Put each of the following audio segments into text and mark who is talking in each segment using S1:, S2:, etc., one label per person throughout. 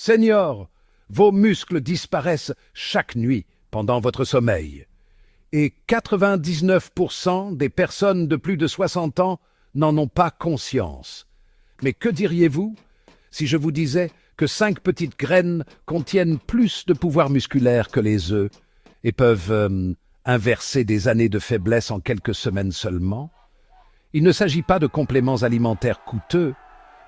S1: Seigneur, vos muscles disparaissent chaque nuit pendant votre sommeil. Et 99% des personnes de plus de 60 ans n'en ont pas conscience. Mais que diriez-vous si je vous disais que 5 petites graines contiennent plus de pouvoir musculaire que les œufs et peuvent inverser des années de faiblesse en quelques semaines seulement? Il ne s'agit pas de compléments alimentaires coûteux,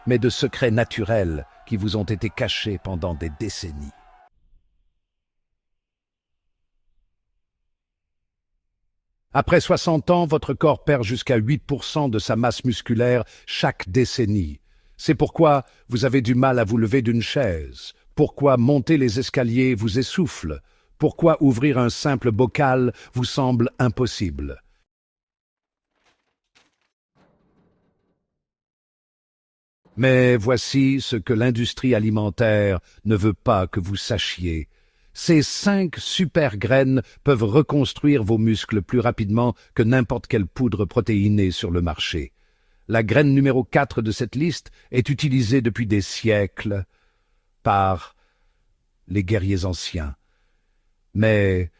S1: mais de secrets naturels qui vous ont été cachés pendant des décennies. Après 60 ans, votre corps perd jusqu'à 8% de sa masse musculaire chaque décennie. C'est pourquoi vous avez du mal à vous lever d'une chaise, pourquoi monter les escaliers vous essouffle, pourquoi ouvrir un simple bocal vous semble impossible. Mais voici ce que l'industrie alimentaire ne veut pas que vous sachiez. Ces 5 super graines peuvent reconstruire vos muscles plus rapidement que n'importe quelle poudre protéinée sur le marché. La graine numéro 4 de cette liste est utilisée depuis des siècles par les guerriers anciens. Mais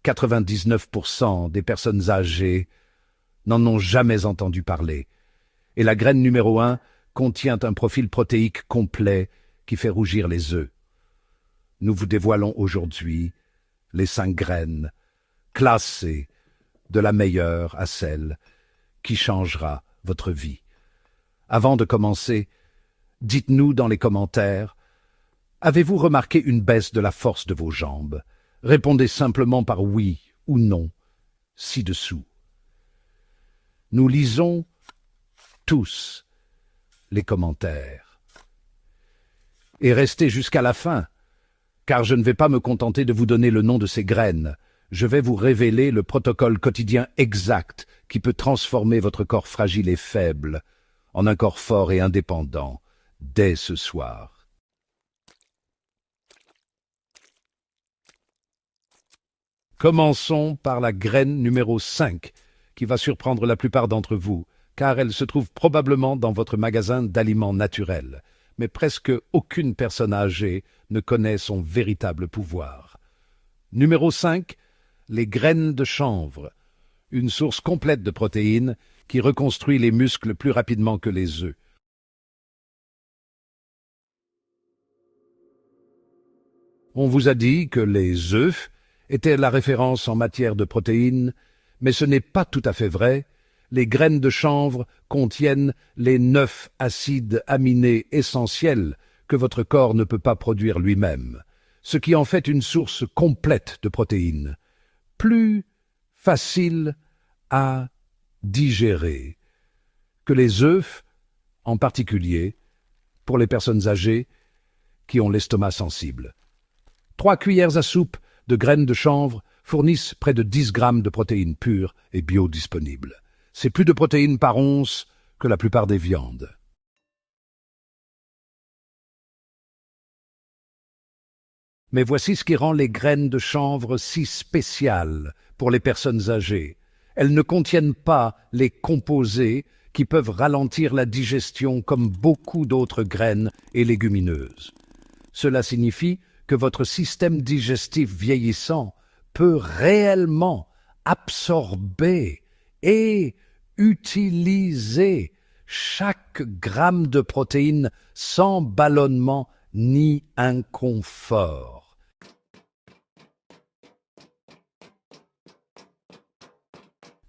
S1: 99% des personnes âgées n'en ont jamais entendu parler. Et la graine numéro 1 contient un profil protéique complet qui fait rougir les œufs. Nous vous dévoilons aujourd'hui les 5 graines classées de la meilleure à celle qui changera votre vie. Avant de commencer, dites-nous dans les commentaires, avez-vous remarqué une baisse de la force de vos jambes? Répondez simplement par oui ou non, ci-dessous. Nous lisons tous les commentaires. Et restez jusqu'à la fin, car je ne vais pas me contenter de vous donner le nom de ces graines. Je vais vous révéler le protocole quotidien exact qui peut transformer votre corps fragile et faible en un corps fort et indépendant dès ce soir. Commençons par la graine numéro 5, qui va surprendre la plupart d'entre vous, car elle se trouve probablement dans votre magasin d'aliments naturels. Mais presque aucune personne âgée ne connaît son véritable pouvoir. Numéro 5, les graines de chanvre, une source complète de protéines qui reconstruit les muscles plus rapidement que les œufs. On vous a dit que les œufs étaient la référence en matière de protéines, mais ce n'est pas tout à fait vrai. Les graines de chanvre contiennent les 9 acides aminés essentiels que votre corps ne peut pas produire lui-même, ce qui en fait une source complète de protéines, plus facile à digérer que les œufs, en particulier pour les personnes âgées qui ont l'estomac sensible. 3 cuillères à soupe de graines de chanvre fournissent près de 10 grammes de protéines pures et biodisponibles. C'est plus de protéines par once que la plupart des viandes. Mais voici ce qui rend les graines de chanvre si spéciales pour les personnes âgées. Elles ne contiennent pas les composés qui peuvent ralentir la digestion comme beaucoup d'autres graines et légumineuses. Cela signifie que votre système digestif vieillissant peut réellement absorber et utiliser chaque gramme de protéines sans ballonnement ni inconfort.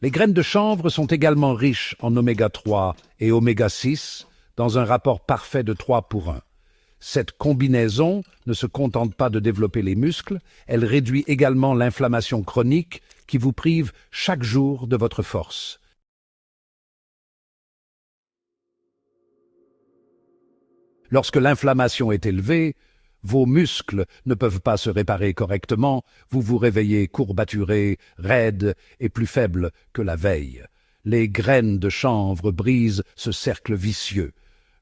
S1: Les graines de chanvre sont également riches en oméga 3 et oméga 6 dans un rapport parfait de 3 pour 1. Cette combinaison ne se contente pas de développer les muscles, elle réduit également l'inflammation chronique qui vous prive chaque jour de votre force. Lorsque l'inflammation est élevée, vos muscles ne peuvent pas se réparer correctement, vous vous réveillez courbaturé, raide et plus faible que la veille. Les graines de chanvre brisent ce cercle vicieux.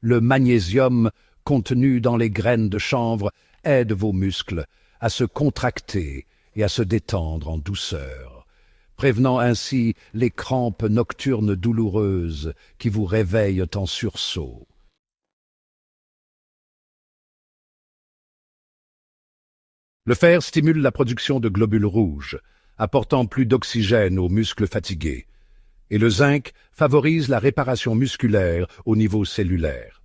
S1: Le magnésium contenu dans les graines de chanvre aide vos muscles à se contracter et à se détendre en douceur, prévenant ainsi les crampes nocturnes douloureuses qui vous réveillent en sursaut. Le fer stimule la production de globules rouges, apportant plus d'oxygène aux muscles fatigués. Et le zinc favorise la réparation musculaire au niveau cellulaire.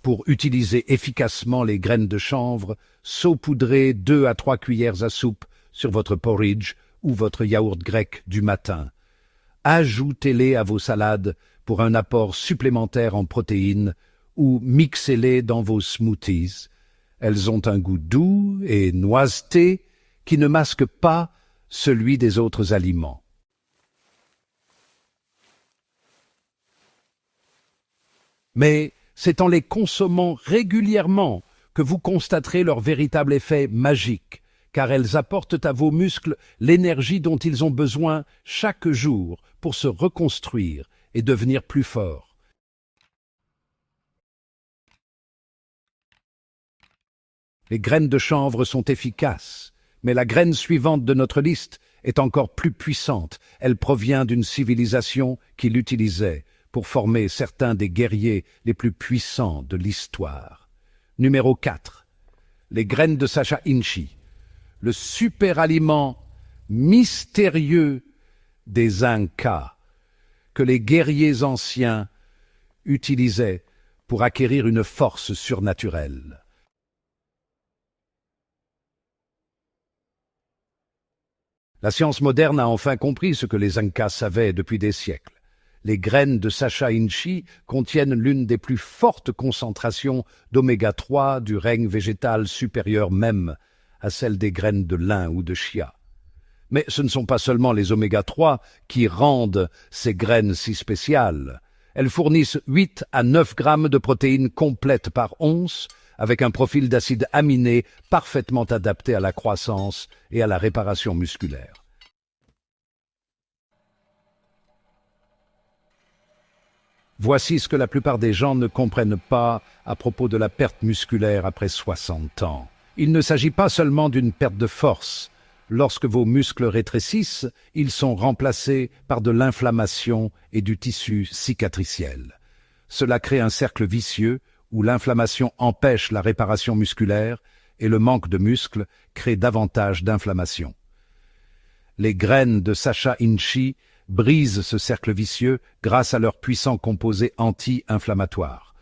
S1: Pour utiliser efficacement les graines de chanvre, saupoudrez 2 à 3 cuillères à soupe sur votre porridge ou votre yaourt grec du matin. Ajoutez-les à vos salades pour un apport supplémentaire en protéines ou mixez-les dans vos smoothies. Elles ont un goût doux et noiseté qui ne masque pas celui des autres aliments. Mais c'est en les consommant régulièrement que vous constaterez leur véritable effet magique, car elles apportent à vos muscles l'énergie dont ils ont besoin chaque jour pour se reconstruire et devenir plus forts. Les graines de chanvre sont efficaces, mais la graine suivante de notre liste est encore plus puissante. Elle provient d'une civilisation qui l'utilisait pour former certains des guerriers les plus puissants de l'histoire. Numéro 4. Les graines de Sacha Inchi, le super-aliment mystérieux des Incas que les guerriers anciens utilisaient pour acquérir une force surnaturelle. La science moderne a enfin compris ce que les Incas savaient depuis des siècles. Les graines de Sacha Inchi contiennent l'une des plus fortes concentrations d'oméga 3 du règne végétal supérieur même à celle des graines de lin ou de chia. Mais ce ne sont pas seulement les oméga 3 qui rendent ces graines si spéciales. Elles fournissent 8 à 9 grammes de protéines complètes par once, avec un profil d'acides aminés parfaitement adapté à la croissance et à la réparation musculaire. Voici ce que la plupart des gens ne comprennent pas à propos de la perte musculaire après 60 ans. Il ne s'agit pas seulement d'une perte de force. Lorsque vos muscles rétrécissent, ils sont remplacés par de l'inflammation et du tissu cicatriciel. Cela crée un cercle vicieux où l'inflammation empêche la réparation musculaire et le manque de muscles crée davantage d'inflammation. Les graines de Sacha Inchi brisent ce cercle vicieux grâce à leur puissant composé anti-inflammatoire.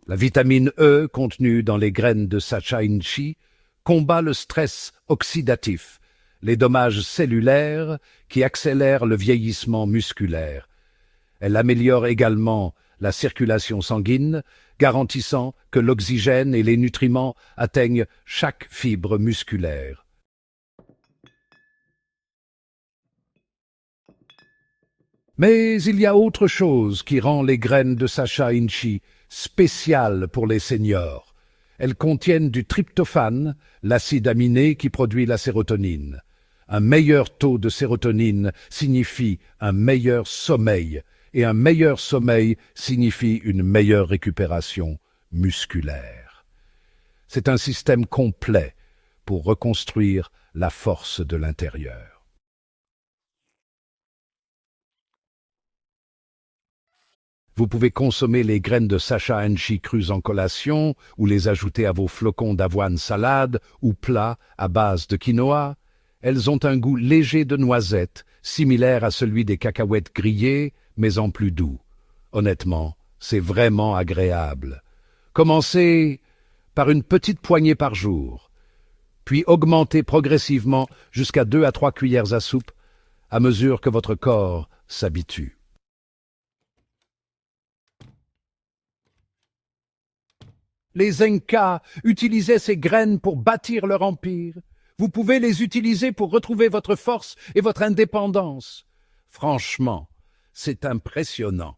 S1: La vitamine E contenue dans les graines de Sacha Inchi combat le stress oxydatif, les dommages cellulaires qui accélèrent le vieillissement musculaire. Elle améliore également la circulation sanguine, garantissant que l'oxygène et les nutriments atteignent chaque fibre musculaire. Mais il y a autre chose qui rend les graines de Sacha Inchi spéciales pour les seniors. Elles contiennent du tryptophane, l'acide aminé qui produit la sérotonine. Un meilleur taux de sérotonine signifie un meilleur sommeil, et un meilleur sommeil signifie une meilleure récupération musculaire. C'est un système complet pour reconstruire la force de l'intérieur. Vous pouvez consommer les graines de Sacha Inchi crues en collation ou les ajouter à vos flocons d'avoine salade ou plats à base de quinoa. Elles ont un goût léger de noisette, similaire à celui des cacahuètes grillées, mais en plus doux. Honnêtement, c'est vraiment agréable. Commencez par une petite poignée par jour, puis augmentez progressivement jusqu'à 2 à 3 cuillères à soupe à mesure que votre corps s'habitue. Les Incas utilisaient ces graines pour bâtir leur empire. Vous pouvez les utiliser pour retrouver votre force et votre indépendance. Franchement, c'est impressionnant.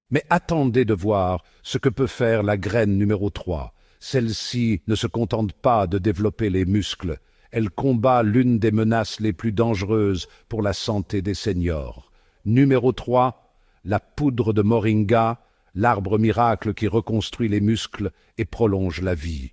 S1: Mais attendez de voir ce que peut faire la graine numéro 3. Celle-ci ne se contente pas de développer les muscles. Elle combat l'une des menaces les plus dangereuses pour la santé des seniors. Numéro 3, la poudre de moringa, l'arbre miracle qui reconstruit les muscles et prolonge la vie.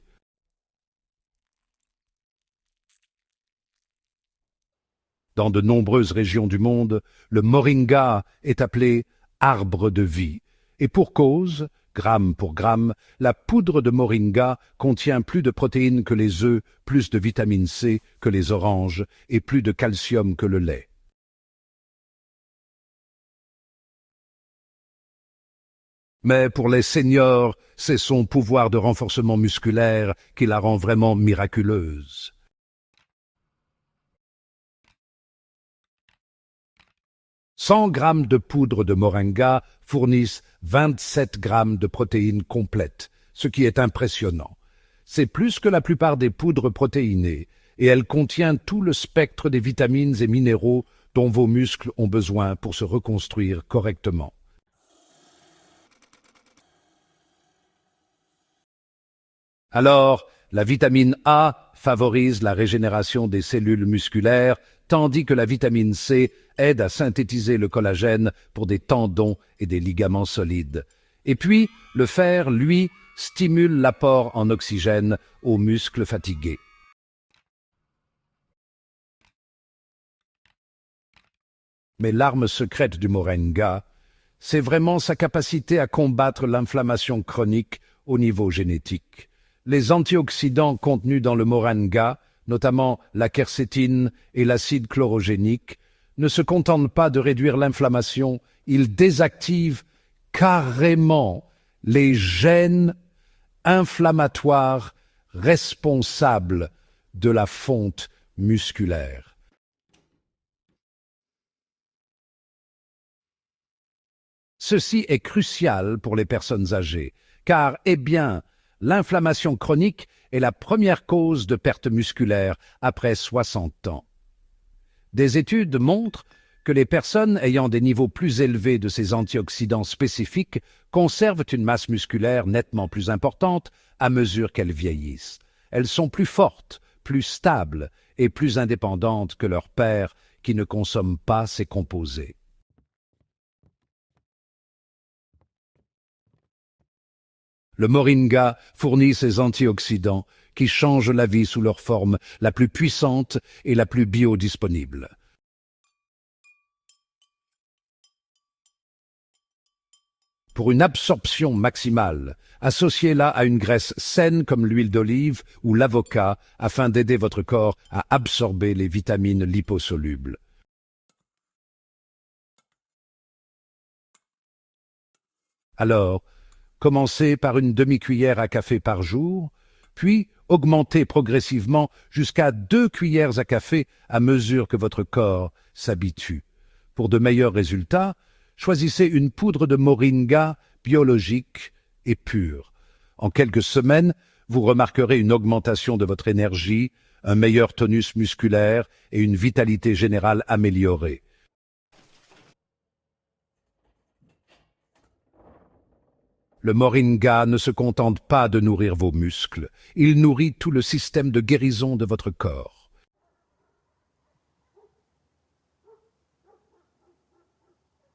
S1: Dans de nombreuses régions du monde, le moringa est appelé arbre de vie. Et pour cause, gramme pour gramme, la poudre de moringa contient plus de protéines que les œufs, plus de vitamine C que les oranges et plus de calcium que le lait. Mais pour les seniors, c'est son pouvoir de renforcement musculaire qui la rend vraiment miraculeuse. 100 grammes de poudre de moringa fournissent 27 grammes de protéines complètes, ce qui est impressionnant. C'est plus que la plupart des poudres protéinées, et elle contient tout le spectre des vitamines et minéraux dont vos muscles ont besoin pour se reconstruire correctement. Alors, la vitamine A favorise la régénération des cellules musculaires, tandis que la vitamine C aide à synthétiser le collagène pour des tendons et des ligaments solides. Et puis, le fer, lui, stimule l'apport en oxygène aux muscles fatigués. Mais l'arme secrète du moringa, c'est vraiment sa capacité à combattre l'inflammation chronique au niveau génétique. Les antioxydants contenus dans le moringa, notamment la quercétine et l'acide chlorogénique, ne se contentent pas de réduire l'inflammation, ils désactivent carrément les gènes inflammatoires responsables de la fonte musculaire. Ceci est crucial pour les personnes âgées, car, l'inflammation chronique est la première cause de perte musculaire après 60 ans. Des études montrent que les personnes ayant des niveaux plus élevés de ces antioxydants spécifiques conservent une masse musculaire nettement plus importante à mesure qu'elles vieillissent. Elles sont plus fortes, plus stables et plus indépendantes que leurs pairs qui ne consomment pas ces composés. Le moringa fournit ces antioxydants qui changent la vie sous leur forme la plus puissante et la plus biodisponible. Pour une absorption maximale, associez-la à une graisse saine comme l'huile d'olive ou l'avocat afin d'aider votre corps à absorber les vitamines liposolubles. Alors, commencez par une demi-cuillère à café par jour, puis augmentez progressivement jusqu'à 2 cuillères à café à mesure que votre corps s'habitue. Pour de meilleurs résultats, choisissez une poudre de moringa biologique et pure. En quelques semaines, vous remarquerez une augmentation de votre énergie, un meilleur tonus musculaire et une vitalité générale améliorée. Le moringa ne se contente pas de nourrir vos muscles, il nourrit tout le système de guérison de votre corps.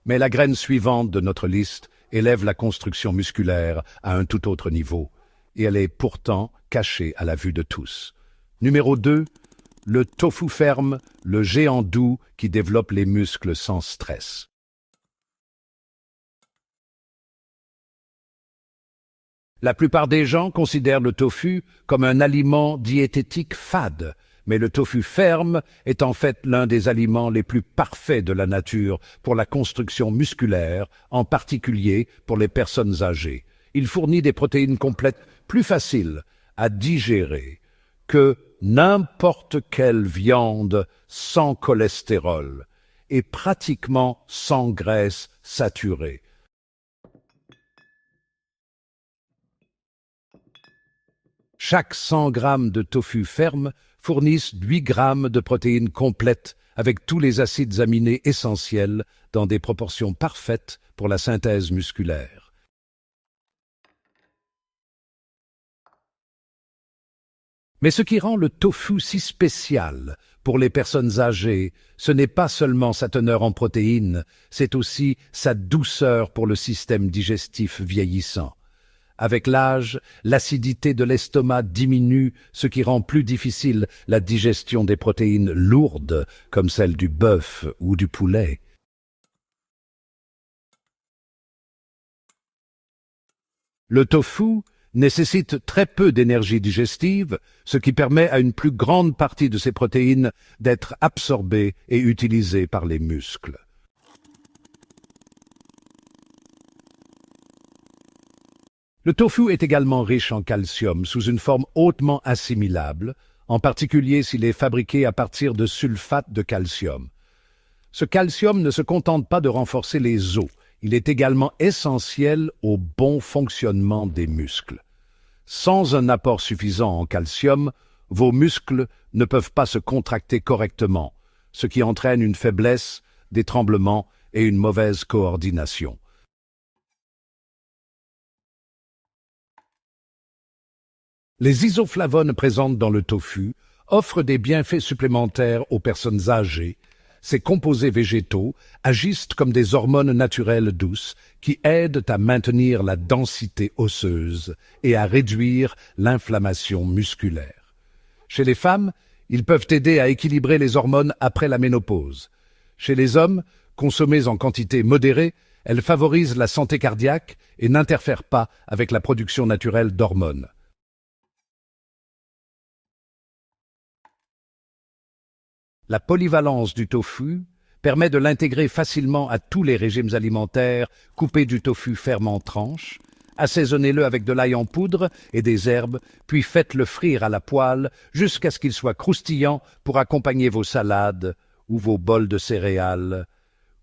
S1: Mais la graine suivante de notre liste élève la construction musculaire à un tout autre niveau, et elle est pourtant cachée à la vue de tous. Numéro 2, le tofu ferme, le géant doux qui développe les muscles sans stress. La plupart des gens considèrent le tofu comme un aliment diététique fade, mais le tofu ferme est en fait l'un des aliments les plus parfaits de la nature pour la construction musculaire, en particulier pour les personnes âgées. Il fournit des protéines complètes plus faciles à digérer que n'importe quelle viande sans cholestérol et pratiquement sans graisse saturée. Chaque 100 grammes de tofu ferme fournissent 8 grammes de protéines complètes avec tous les acides aminés essentiels dans des proportions parfaites pour la synthèse musculaire. Mais ce qui rend le tofu si spécial pour les personnes âgées, ce n'est pas seulement sa teneur en protéines, c'est aussi sa douceur pour le système digestif vieillissant. Avec l'âge, l'acidité de l'estomac diminue, ce qui rend plus difficile la digestion des protéines lourdes, comme celle du bœuf ou du poulet. Le tofu nécessite très peu d'énergie digestive, ce qui permet à une plus grande partie de ces protéines d'être absorbées et utilisées par les muscles. Le tofu est également riche en calcium sous une forme hautement assimilable, en particulier s'il est fabriqué à partir de sulfate de calcium. Ce calcium ne se contente pas de renforcer les os, il est également essentiel au bon fonctionnement des muscles. Sans un apport suffisant en calcium, vos muscles ne peuvent pas se contracter correctement, ce qui entraîne une faiblesse, des tremblements et une mauvaise coordination. Les isoflavones présentes dans le tofu offrent des bienfaits supplémentaires aux personnes âgées. Ces composés végétaux agissent comme des hormones naturelles douces qui aident à maintenir la densité osseuse et à réduire l'inflammation musculaire. Chez les femmes, ils peuvent aider à équilibrer les hormones après la ménopause. Chez les hommes, consommés en quantité modérée, elles favorisent la santé cardiaque et n'interfèrent pas avec la production naturelle d'hormones. La polyvalence du tofu permet de l'intégrer facilement à tous les régimes alimentaires. Coupez du tofu ferme en tranches, assaisonnez-le avec de l'ail en poudre et des herbes, puis faites-le frire à la poêle jusqu'à ce qu'il soit croustillant pour accompagner vos salades ou vos bols de céréales.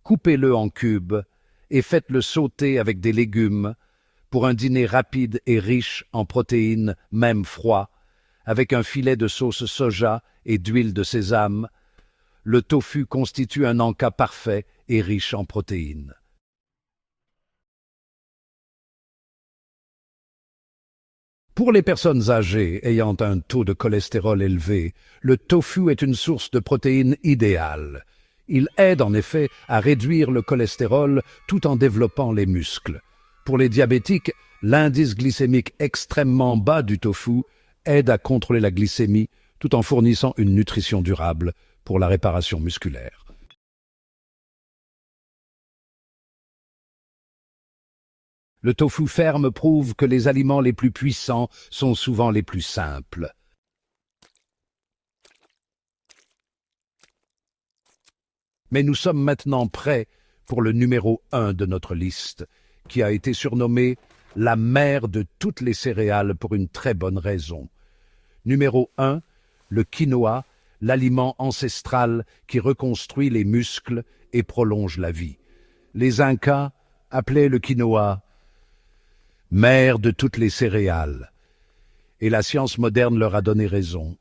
S1: Coupez-le en cubes et faites-le sauter avec des légumes pour un dîner rapide et riche en protéines, même froid, avec un filet de sauce soja et d'huile de sésame. Le tofu constitue un encas parfait et riche en protéines. Pour les personnes âgées ayant un taux de cholestérol élevé, le tofu est une source de protéines idéale. Il aide en effet à réduire le cholestérol tout en développant les muscles. Pour les diabétiques, l'indice glycémique extrêmement bas du tofu aide à contrôler la glycémie tout en fournissant une nutrition durable pour la réparation musculaire. Le tofu ferme prouve que les aliments les plus puissants sont souvent les plus simples. Mais nous sommes maintenant prêts pour le numéro 1 de notre liste, qui a été surnommé la mère de toutes les céréales pour une très bonne raison. Numéro 1, le quinoa, l'aliment ancestral qui reconstruit les muscles et prolonge la vie. Les Incas appelaient le quinoa mère de toutes les céréales, et la science moderne leur a donné raison.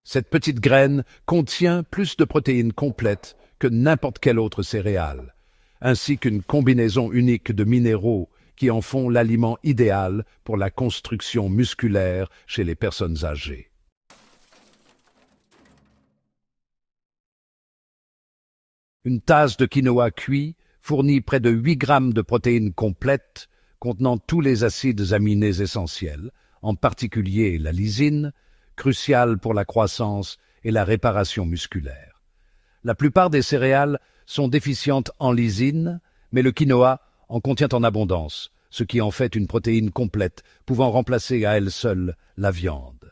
S1: Cette petite graine contient plus de protéines complètes que n'importe quelle autre céréale, ainsi qu'une combinaison unique de minéraux qui en font l'aliment idéal pour la construction musculaire chez les personnes âgées. Une tasse de quinoa cuit fournit près de 8 grammes de protéines complètes contenant tous les acides aminés essentiels, en particulier la lysine, cruciale pour la croissance et la réparation musculaire. La plupart des céréales sont déficientes en lysine, mais le quinoa en contient en abondance, ce qui en fait une protéine complète, pouvant remplacer à elle seule la viande.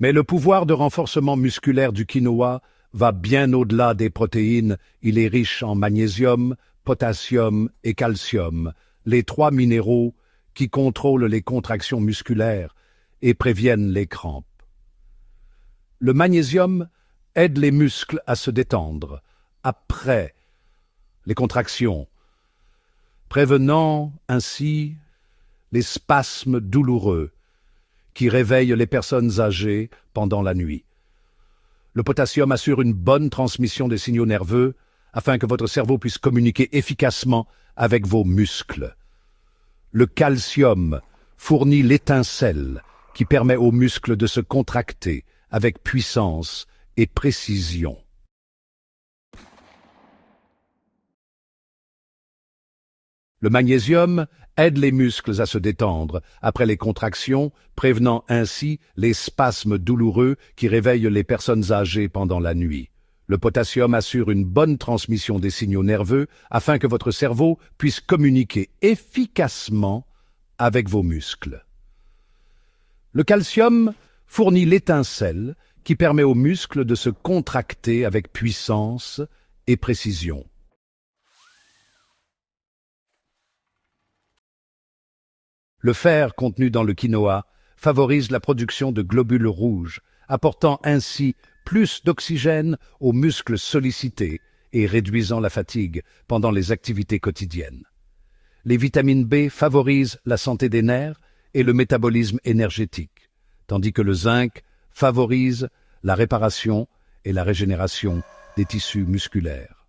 S1: Mais le pouvoir de renforcement musculaire du quinoa va bien au-delà des protéines. Il est riche en magnésium, potassium et calcium, les 3 minéraux qui contrôlent les contractions musculaires et préviennent les crampes. Le magnésium aide les muscles à se détendre après les contractions, prévenant ainsi les spasmes douloureux qui réveillent les personnes âgées pendant la nuit. Le potassium assure une bonne transmission des signaux nerveux afin que votre cerveau puisse communiquer efficacement avec vos muscles. Le calcium fournit l'étincelle qui permet aux muscles de se contracter avec puissance et précision. Le magnésium aide les muscles à se détendre après les contractions, prévenant ainsi les spasmes douloureux qui réveillent les personnes âgées pendant la nuit. Le potassium assure une bonne transmission des signaux nerveux afin que votre cerveau puisse communiquer efficacement avec vos muscles. Le calcium fournit l'étincelle qui permet aux muscles de se contracter avec puissance et précision. Le fer contenu dans le quinoa favorise la production de globules rouges, apportant ainsi plus d'oxygène aux muscles sollicités et réduisant la fatigue pendant les activités quotidiennes. Les vitamines B favorisent la santé des nerfs et le métabolisme énergétique, tandis que le zinc favorise la réparation et la régénération des tissus musculaires.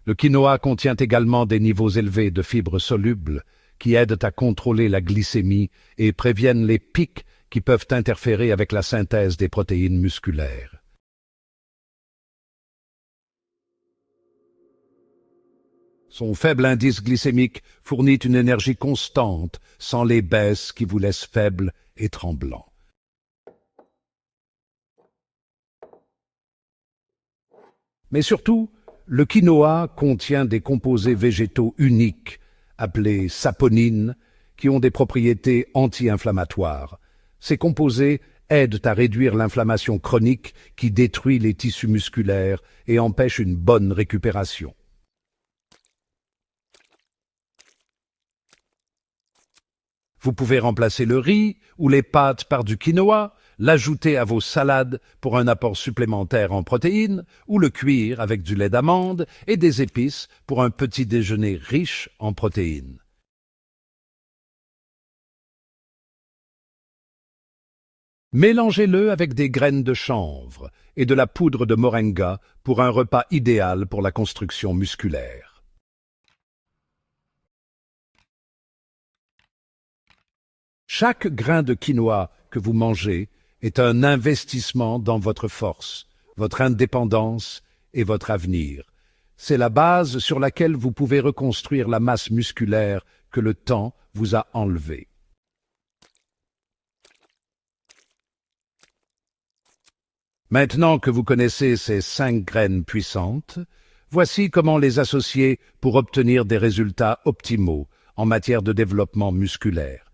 S1: Le quinoa contient également des niveaux élevés de fibres solubles qui aident à contrôler la glycémie et préviennent les pics qui peuvent interférer avec la synthèse des protéines musculaires. Son faible indice glycémique fournit une énergie constante sans les baisses qui vous laissent faible et tremblant. Mais surtout, le quinoa contient des composés végétaux uniques, appelés saponines, qui ont des propriétés anti-inflammatoires. Ces composés aident à réduire l'inflammation chronique qui détruit les tissus musculaires et empêche une bonne récupération. Vous pouvez remplacer le riz ou les pâtes par du quinoa, l'ajouter à vos salades pour un apport supplémentaire en protéines, ou le cuire avec du lait d'amande et des épices pour un petit déjeuner riche en protéines. Mélangez-le avec des graines de chanvre et de la poudre de moringa pour un repas idéal pour la construction musculaire. Chaque grain de quinoa que vous mangez est un investissement dans votre force, votre indépendance et votre avenir. C'est la base sur laquelle vous pouvez reconstruire la masse musculaire que le temps vous a enlevée. Maintenant que vous connaissez ces 5 graines puissantes, voici comment les associer pour obtenir des résultats optimaux en matière de développement musculaire.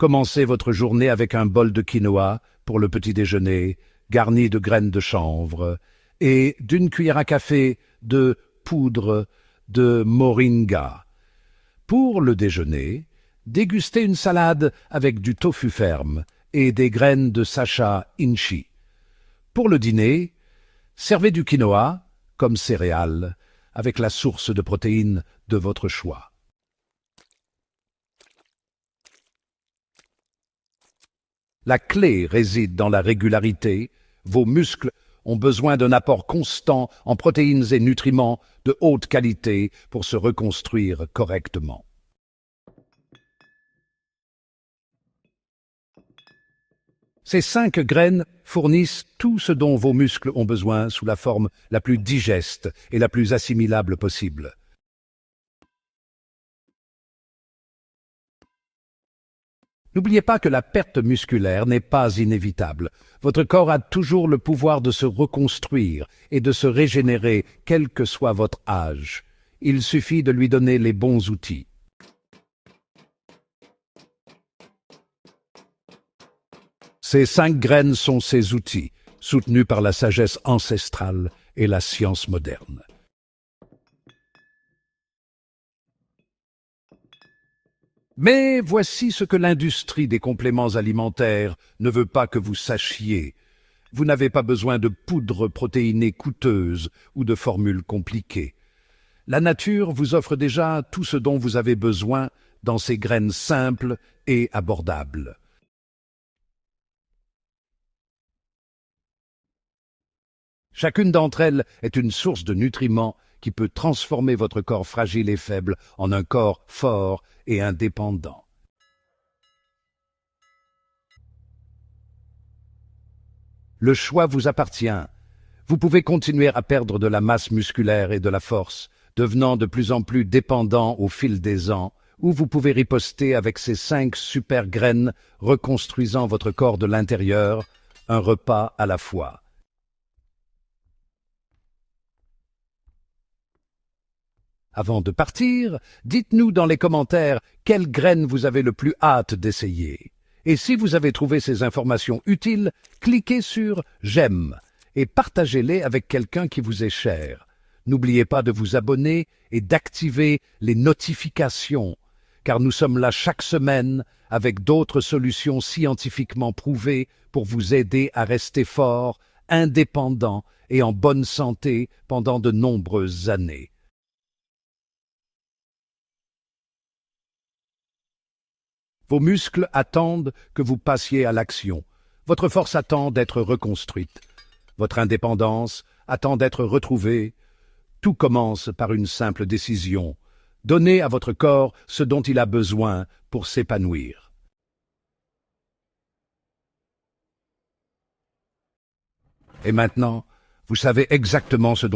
S1: Commencez votre journée avec un bol de quinoa pour le petit déjeuner, garni de graines de chanvre, et d'une cuillère à café de poudre de moringa. Pour le déjeuner, dégustez une salade avec du tofu ferme et des graines de sacha inchi. Pour le dîner, servez du quinoa comme céréale avec la source de protéines de votre choix. La clé réside dans la régularité. Vos muscles ont besoin d'un apport constant en protéines et nutriments de haute qualité pour se reconstruire correctement. Ces 5 graines fournissent tout ce dont vos muscles ont besoin sous la forme la plus digeste et la plus assimilable possible. N'oubliez pas que la perte musculaire n'est pas inévitable. Votre corps a toujours le pouvoir de se reconstruire et de se régénérer, quel que soit votre âge. Il suffit de lui donner les bons outils. Ces 5 graines sont ces outils, soutenus par la sagesse ancestrale et la science moderne. Mais voici ce que l'industrie des compléments alimentaires ne veut pas que vous sachiez. Vous n'avez pas besoin de poudre protéinée coûteuse ou de formules compliquées. La nature vous offre déjà tout ce dont vous avez besoin dans ces graines simples et abordables. Chacune d'entre elles est une source de nutriments qui peut transformer votre corps fragile et faible en un corps fort et indépendant. Le choix vous appartient. Vous pouvez continuer à perdre de la masse musculaire et de la force, devenant de plus en plus dépendant au fil des ans, ou vous pouvez riposter avec ces 5 super graines reconstruisant votre corps de l'intérieur, un repas à la fois. Avant de partir, dites-nous dans les commentaires quelle graine vous avez le plus hâte d'essayer. Et si vous avez trouvé ces informations utiles, cliquez sur « J'aime » et partagez-les avec quelqu'un qui vous est cher. N'oubliez pas de vous abonner et d'activer les notifications, car nous sommes là chaque semaine avec d'autres solutions scientifiquement prouvées pour vous aider à rester fort, indépendant et en bonne santé pendant de nombreuses années. Vos muscles attendent que vous passiez à l'action. Votre force attend d'être reconstruite. Votre indépendance attend d'être retrouvée. Tout commence par une simple décision. Donnez à votre corps ce dont il a besoin pour s'épanouir. Et maintenant, vous savez exactement ce dont